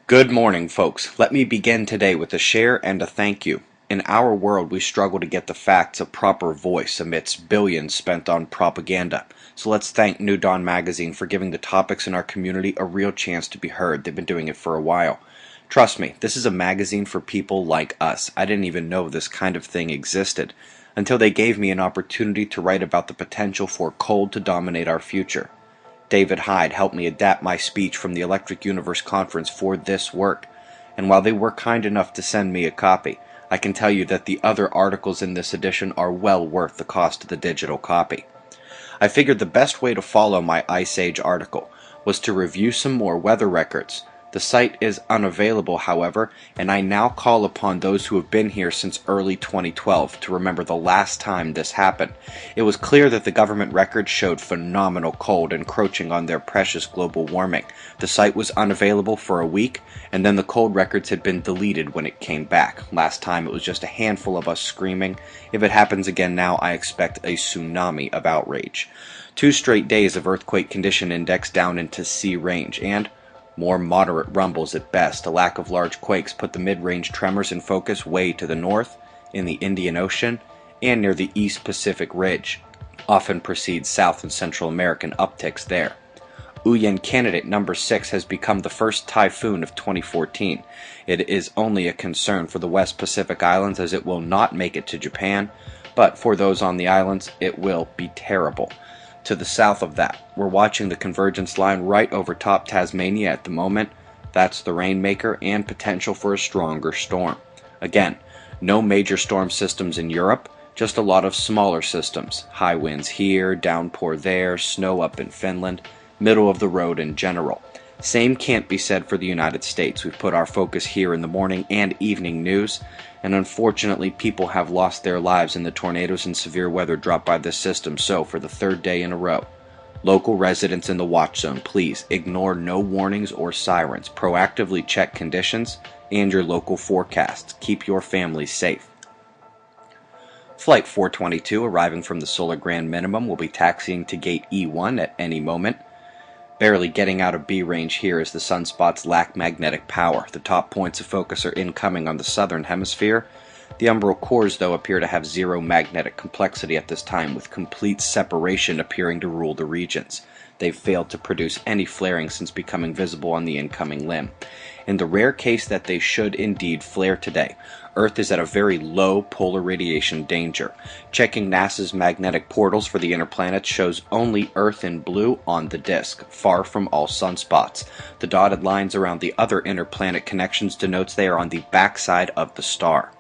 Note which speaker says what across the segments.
Speaker 1: Good morning, folks. Let me begin today with a share and a thank you. In our world, we struggle to get the facts a proper voice amidst billions spent on propaganda. So let's thank New Dawn Magazine for giving the topics in our community a real chance to be heard. They've been doing it for a while. Trust me, this is a magazine for people like us. I didn't even know this kind of thing existed until they gave me an opportunity to write about the potential for cold to dominate our future. David Hyde helped me adapt my speech from the Electric Universe Conference for this work, and while they were kind enough to send me a copy, I can tell you that the other articles in this edition are well worth the cost of the digital copy. I figured the best way to follow my Ice Age article was to review some more weather records. The site is unavailable, however, and I now call upon those who have been here since early 2012 to remember the last time this happened. It was clear that the government records showed phenomenal cold encroaching on their precious global warming. The site was unavailable for a week, and then the cold records had been deleted when it came back. Last time it was just a handful of us screaming. If it happens again now, I expect a tsunami of outrage. 2 straight days of earthquake condition index down into C range, and more moderate rumbles at best. A lack of large quakes put the mid-range tremors in focus way to the north, in the Indian Ocean, and near the East Pacific Ridge. Often precedes South and Central American upticks there. Uyen candidate number 6 has become the first typhoon of 2014. It is only a concern for the West Pacific Islands as it will not make it to Japan, but for those on the islands, it will be terrible. To the south of that, we're watching the convergence line right over top Tasmania at the moment. That's the rainmaker and potential for a stronger storm. Again, no major storm systems in Europe, just a lot of smaller systems. High winds here, downpour there, snow up in Finland, middle of the road in general. Same can't be said for the United States. We've put our focus here in the morning and evening news, and unfortunately people have lost their lives in the tornadoes and severe weather dropped by this system. So for the 3rd day in a row, local residents in the watch zone, please ignore no warnings or sirens. Proactively check conditions and your local forecasts. Keep your families safe. Flight 422 arriving from the Solar Grand Minimum will be taxiing to gate E1 at any moment. Barely getting out of B range here as the sunspots lack magnetic power. The top points of focus are incoming on the southern hemisphere. The umbral cores, though, appear to have zero magnetic complexity at this time, with complete separation appearing to rule the regions. They've failed to produce any flaring since becoming visible on the incoming limb. In the rare case that they should indeed flare today, Earth is at a very low polar radiation danger. Checking NASA's magnetic portals for the inner planets shows only Earth in blue on the disk, far from all sunspots. The dotted lines around the other inner planet connections denotes they are on the backside of the star.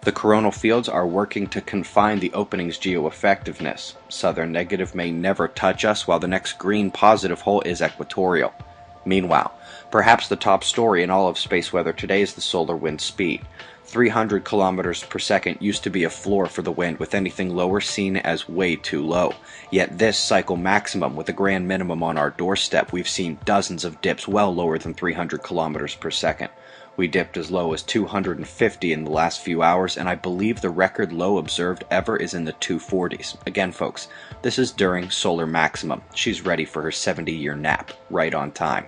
Speaker 1: The coronal fields are working to confine the opening's geo-effectiveness. Southern negative may never touch us, while the next green positive hole is equatorial. Meanwhile, perhaps the top story in all of space weather today is the solar wind speed. 300 kilometers per second used to be a floor for the wind, with anything lower seen as way too low. Yet this cycle maximum, with a grand minimum on our doorstep, we've seen dozens of dips well lower than 300 kilometers per second. We dipped as low as 250 in the last few hours, and I believe the record low observed ever is in the 240s. Again, folks, this is during solar maximum. She's ready for her 70-year nap, right on time.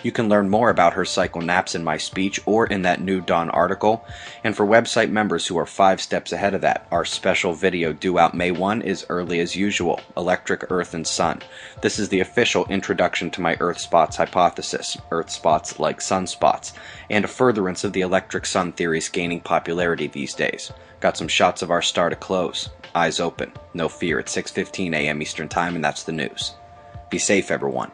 Speaker 1: You can learn more about her cycle naps in my speech or in that New Dawn article. And for website members who are 5 steps ahead of that, our special video due out May 1 is early as usual, Electric Earth and Sun. This is the official introduction to my Earth spots hypothesis, Earth spots like sunspots, and a furtherance of the electric sun theories gaining popularity these days. Got some shots of our star to close. Eyes open. No fear. It's 6:15 a.m. Eastern Time, and that's the news. Be safe, everyone.